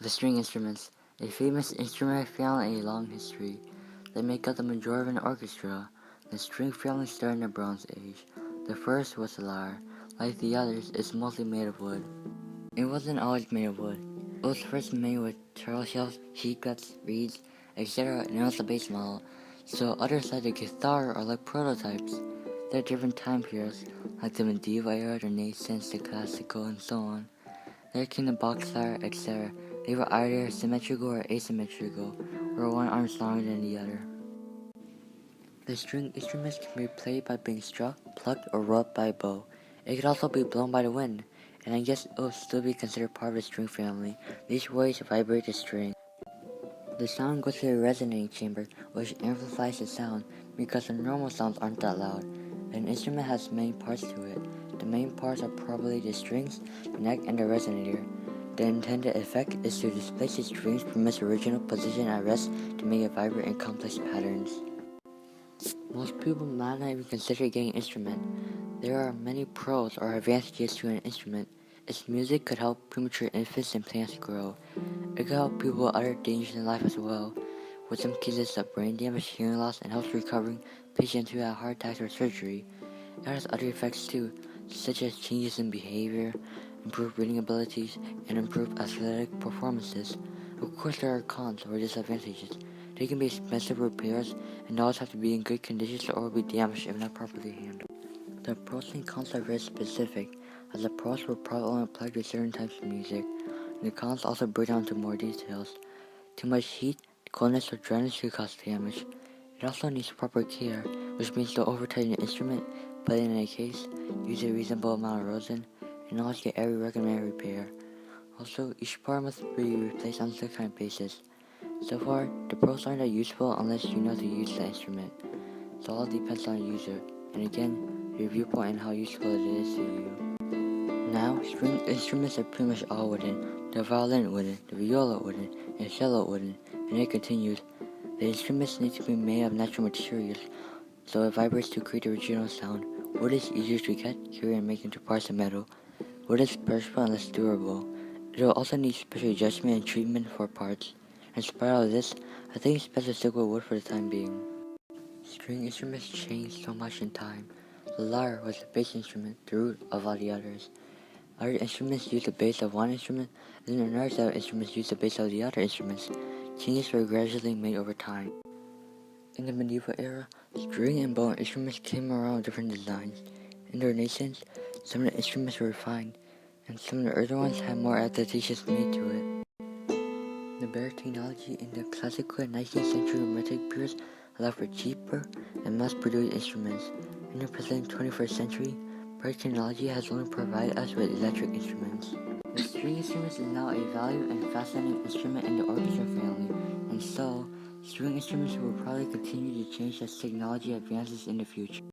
The string instruments, a famous instrument family and a long history. They make up the majority of an orchestra. The string family started in the Bronze Age. The first was the lyre. Like the others, it's mostly made of wood. It wasn't always made of wood. It was first made with turtle shells, sheep guts, reeds, etc., and it was the base model. So others like the guitar are like prototypes. There are different time periods, like the medieval era, the Renaissance, the classical, and so on. There came the box lyre, etc. They were either symmetrical or asymmetrical, where one arm is longer than the other. The string instruments can be played by being struck, plucked, or rubbed by a bow. It could also be blown by the wind, and I guess it will still be considered part of the string family. These ways vibrate the string. The sound goes to the resonating chamber, which amplifies the sound because the normal sounds aren't that loud. An instrument has many parts to it. The main parts are probably the strings, the neck, and the resonator. The intended effect is to displace the strings from its original position at rest to make it vibrate in complex patterns. Most people might not even consider getting an instrument. There are many pros or advantages to an instrument. Its music could help premature infants and plants grow. It could help people with other dangers in life as well. With some cases of brain damage, hearing loss, and helps recovering patients who have heart attacks or surgery. It has other effects too, such as changes in behavior, improved reading abilities, and improved athletic performances. Of course, there are cons or disadvantages. They can be expensive repairs, and always have to be in good condition or will be damaged if not properly handled. The pros and cons are very specific, as the pros will probably only apply to certain types of music. The cons also break down to more details. Too much heat, coldness, or dryness could cause damage. It also needs proper care, which means don't over-tighten the instrument, put it in a case, use a reasonable amount of rosin, and always get every recommended repair. Also, each part must be replaced on some kind of basis. So far, the pros aren't that useful unless you know to use the instrument. So all depends on the user, and again, your viewpoint and how useful it is to you. Now, string instruments are pretty much all wooden. The violin wooden, the viola wooden, and the cello wooden, and it continues. The instruments need to be made of natural materials, so it vibrates to create the original sound. Wood is easier to get, carry, and make into parts of metal. Wood is perishable and less durable. It will also need special adjustment and treatment for parts. In spite of this, I think it's best to stick with wood for the time being. String instruments change so much in time. The lyre was the bass instrument, the root of all the others. Other instruments use the bass of one instrument, and then another set of instruments use the bass of the other instruments. Changes were gradually made over time. In the medieval era, string and bow instruments came around with different designs. In the Renaissance, some of the instruments were refined, and some of the earlier ones had more adaptations made to it. The better technology in the classical and 19th century romantic periods allowed for cheaper and mass-produced instruments. In the present 21st century, better technology has only provided us with electric instruments. The string instrument is now a valued and fascinating instrument in the orchestra family, and so, string instruments will probably continue to change as technology advances in the future.